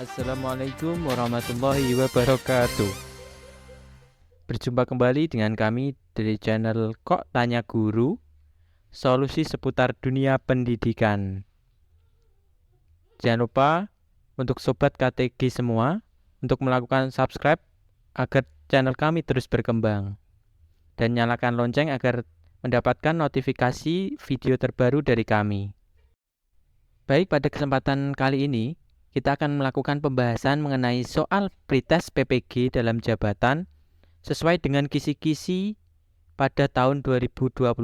Assalamualaikum warahmatullahi wabarakatuh. Berjumpa kembali dengan kami dari channel Kok Tanya Guru, solusi seputar dunia pendidikan. Jangan lupa untuk sobat KTG semua untuk melakukan subscribe agar channel kami terus berkembang dan nyalakan lonceng agar mendapatkan notifikasi video terbaru dari kami. Baik, pada kesempatan kali ini kita akan melakukan pembahasan mengenai soal pretest PPG dalam jabatan sesuai dengan kisi-kisi pada tahun 2022.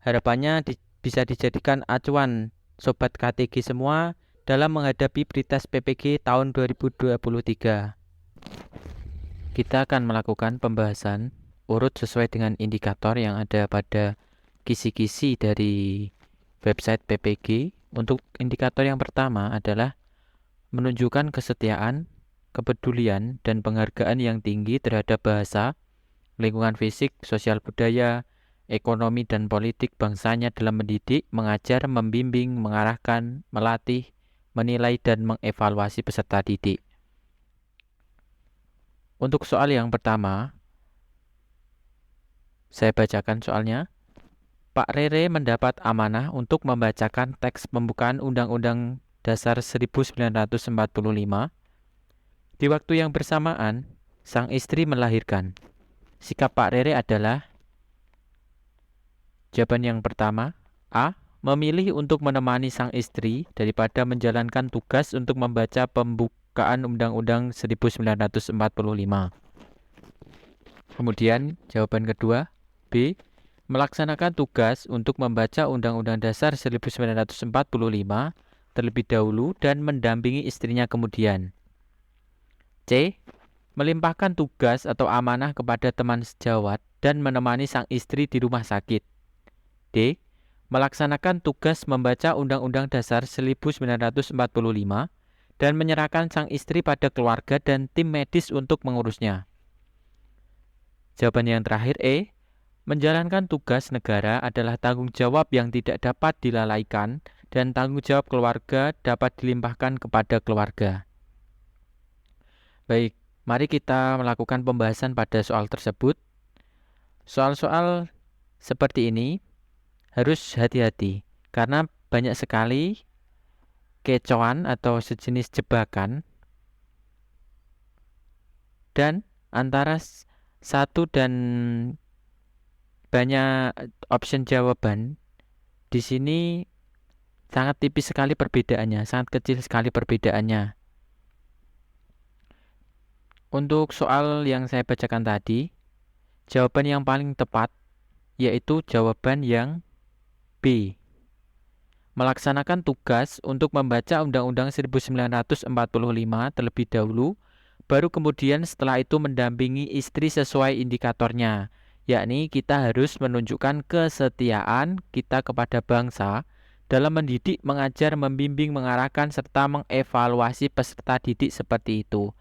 Harapannya bisa dijadikan acuan sobat KTG semua dalam menghadapi pretest PPG tahun 2023. Kita akan melakukan pembahasan urut sesuai dengan indikator yang ada pada kisi-kisi dari website PPG. Untuk indikator yang pertama adalah menunjukkan kesetiaan, kepedulian, dan penghargaan yang tinggi terhadap bahasa, lingkungan fisik, sosial budaya, ekonomi, dan politik bangsanya dalam mendidik, mengajar, membimbing, mengarahkan, melatih, menilai, dan mengevaluasi peserta didik. Untuk soal yang pertama, saya bacakan soalnya. Pak Rere mendapat amanah untuk membacakan teks pembukaan Undang-Undang Dasar 1945. Di waktu yang bersamaan, sang istri melahirkan. Sikap Pak Rere adalah: jawaban yang pertama, A. Memilih untuk menemani sang istri daripada menjalankan tugas untuk membaca pembukaan Undang-Undang 1945. Kemudian, jawaban kedua, B. Melaksanakan tugas untuk membaca Undang-Undang Dasar 1945 terlebih dahulu dan mendampingi istrinya kemudian. C. Melimpahkan tugas atau amanah kepada teman sejawat dan menemani sang istri di rumah sakit. D. Melaksanakan tugas membaca Undang-Undang Dasar 1945 dan menyerahkan sang istri pada keluarga dan tim medis untuk mengurusnya. Jawaban yang terakhir, E. Menjalankan tugas negara adalah tanggung jawab yang tidak dapat dilalaikan dan tanggung jawab keluarga dapat dilimpahkan kepada keluarga. Baik, mari kita melakukan pembahasan pada soal tersebut. Soal-soal seperti ini harus hati-hati karena banyak sekali kecoan atau sejenis jebakan dan antara satu dan banyak option jawaban di sini sangat tipis sekali perbedaannya, sangat kecil sekali perbedaannya. Untuk soal yang saya bacakan tadi, jawaban yang paling tepat yaitu jawaban yang B. Melaksanakan tugas untuk membaca Undang-Undang 1945 terlebih dahulu, baru kemudian setelah itu mendampingi istri sesuai indikatornya. Yakni kita harus menunjukkan kesetiaan kita kepada bangsa dalam mendidik, mengajar, membimbing, mengarahkan, serta mengevaluasi peserta didik seperti itu.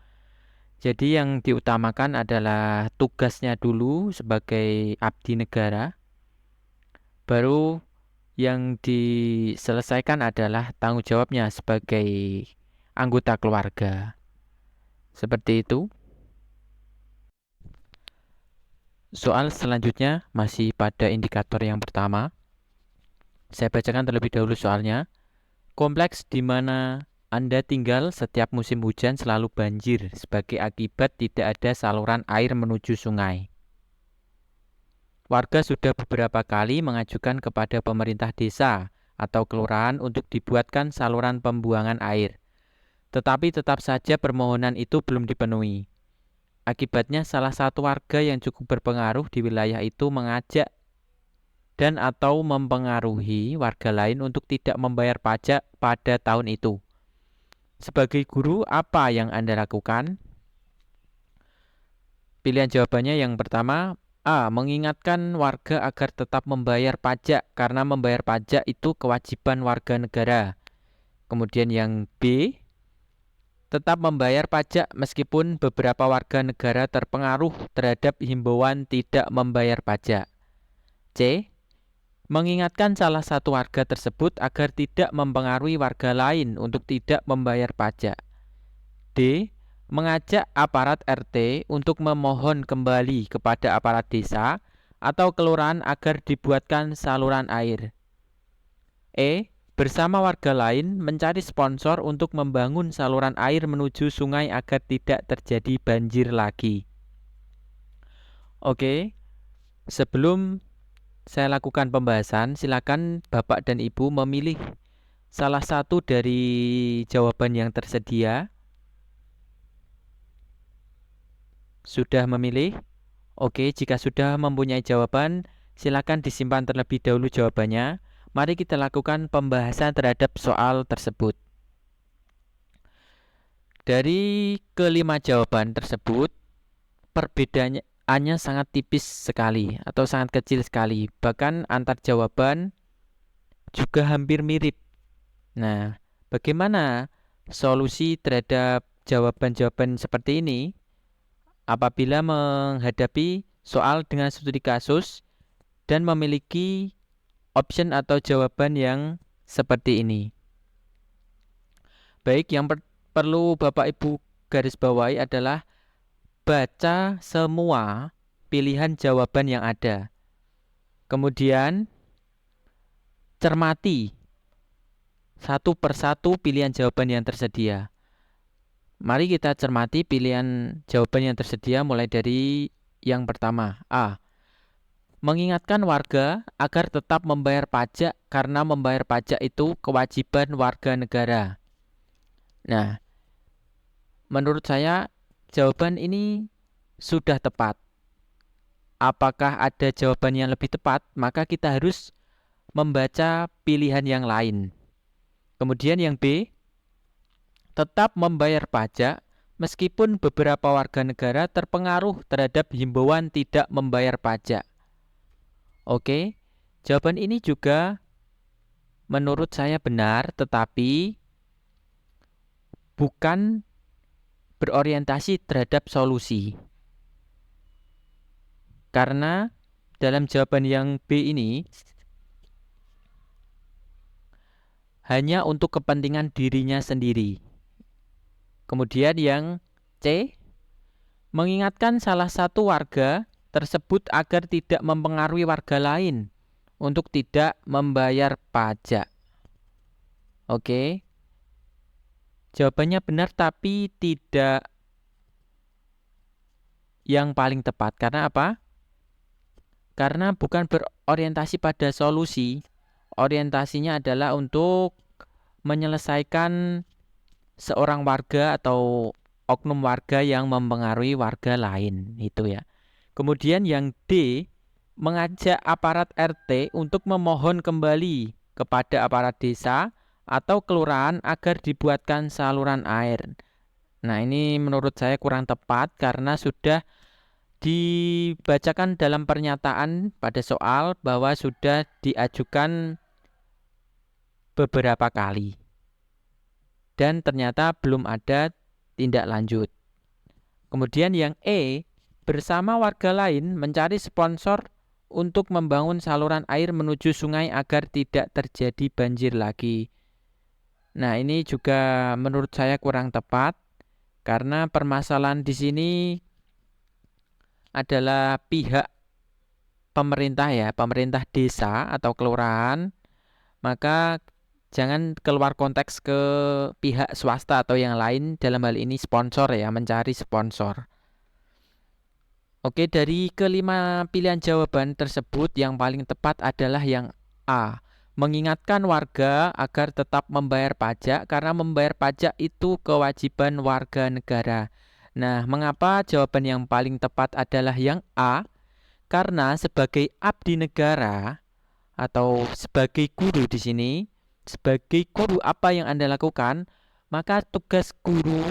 Jadi yang diutamakan adalah tugasnya dulu sebagai abdi negara, baru yang diselesaikan adalah tanggung jawabnya sebagai anggota keluarga. Seperti itu. Soal selanjutnya masih pada indikator yang pertama. Saya bacakan terlebih dahulu soalnya. Kompleks di mana Anda tinggal setiap musim hujan selalu banjir sebagai akibat tidak ada saluran air menuju sungai. Warga sudah beberapa kali mengajukan kepada pemerintah desa atau kelurahan untuk dibuatkan saluran pembuangan air. Tetapi tetap saja permohonan itu belum dipenuhi. Akibatnya salah satu warga yang cukup berpengaruh di wilayah itu mengajak dan atau mempengaruhi warga lain untuk tidak membayar pajak pada tahun itu. Sebagai guru, apa yang Anda lakukan? Pilihan jawabannya yang pertama, A. Mengingatkan warga agar tetap membayar pajak karena membayar pajak itu kewajiban warga negara. Kemudian yang B, tetap membayar pajak meskipun beberapa warga negara terpengaruh terhadap himbauan tidak membayar pajak. C. Mengingatkan salah satu warga tersebut agar tidak mempengaruhi warga lain untuk tidak membayar pajak. D. Mengajak aparat RT untuk memohon kembali kepada aparat desa atau kelurahan agar dibuatkan saluran air. E. Bersama warga lain mencari sponsor untuk membangun saluran air menuju sungai agar tidak terjadi banjir lagi. Oke, sebelum saya lakukan pembahasan, silakan Bapak dan Ibu memilih salah satu dari jawaban yang tersedia. Sudah memilih? Oke, jika sudah mempunyai jawaban, silakan disimpan terlebih dahulu jawabannya. Mari kita lakukan pembahasan terhadap soal tersebut. Dari kelima jawaban tersebut, perbedaannya sangat tipis sekali atau sangat kecil sekali. Bahkan antar jawaban juga hampir mirip. Nah, bagaimana solusi terhadap jawaban-jawaban seperti ini apabila menghadapi soal dengan studi kasus dan memiliki option atau jawaban yang seperti ini? Baik, yang perlu Bapak Ibu garis bawahi adalah baca semua pilihan jawaban yang ada. Kemudian cermati satu persatu pilihan jawaban yang tersedia. Mari kita cermati pilihan jawaban yang tersedia mulai dari yang pertama. A. Mengingatkan warga agar tetap membayar pajak karena membayar pajak itu kewajiban warga negara. Nah, menurut saya jawaban ini sudah tepat. Apakah ada jawaban yang lebih tepat? Maka kita harus membaca pilihan yang lain. Kemudian yang B, tetap membayar pajak meskipun beberapa warga negara terpengaruh terhadap himbauan tidak membayar pajak. Oke, jawaban ini juga menurut saya benar, tetapi bukan berorientasi terhadap solusi. Karena dalam jawaban yang B ini hanya untuk kepentingan dirinya sendiri. Kemudian yang C, mengingatkan salah satu warga tersebut agar tidak mempengaruhi warga lain untuk tidak membayar pajak. Oke. Jawabannya benar tapi tidak yang paling tepat. Karena apa? Karena bukan berorientasi pada solusi. Orientasinya adalah untuk menyelesaikan seorang warga atau oknum warga yang mempengaruhi warga lain, itu ya. Kemudian yang D, mengajak aparat RT untuk memohon kembali kepada aparat desa atau kelurahan agar dibuatkan saluran air. Nah, ini menurut saya kurang tepat karena sudah dibacakan dalam pernyataan pada soal bahwa sudah diajukan beberapa kali. Dan ternyata belum ada tindak lanjut. Kemudian yang E, bersama warga lain mencari sponsor untuk membangun saluran air menuju sungai agar tidak terjadi banjir lagi. Nah, ini juga menurut saya kurang tepat karena permasalahan di sini adalah pihak pemerintah ya, pemerintah desa atau kelurahan, maka jangan keluar konteks ke pihak swasta atau yang lain, dalam hal ini sponsor ya, mencari sponsor. Oke, dari kelima pilihan jawaban tersebut yang paling tepat adalah yang A. Mengingatkan warga agar tetap membayar pajak karena membayar pajak itu kewajiban warga negara. Nah, mengapa jawaban yang paling tepat adalah yang A? Karena sebagai abdi negara atau sebagai guru di sini, sebagai guru apa yang Anda lakukan? Maka tugas guru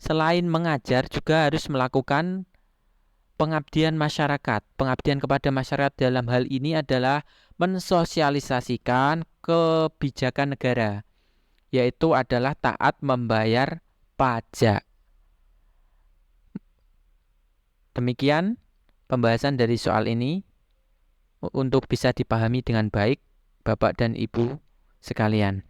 selain mengajar juga harus melakukan pengabdian masyarakat. Pengabdian kepada masyarakat dalam hal ini adalah mensosialisasikan kebijakan negara, yaitu adalah taat membayar pajak. Demikian pembahasan dari soal ini untuk bisa dipahami dengan baik Bapak dan Ibu sekalian.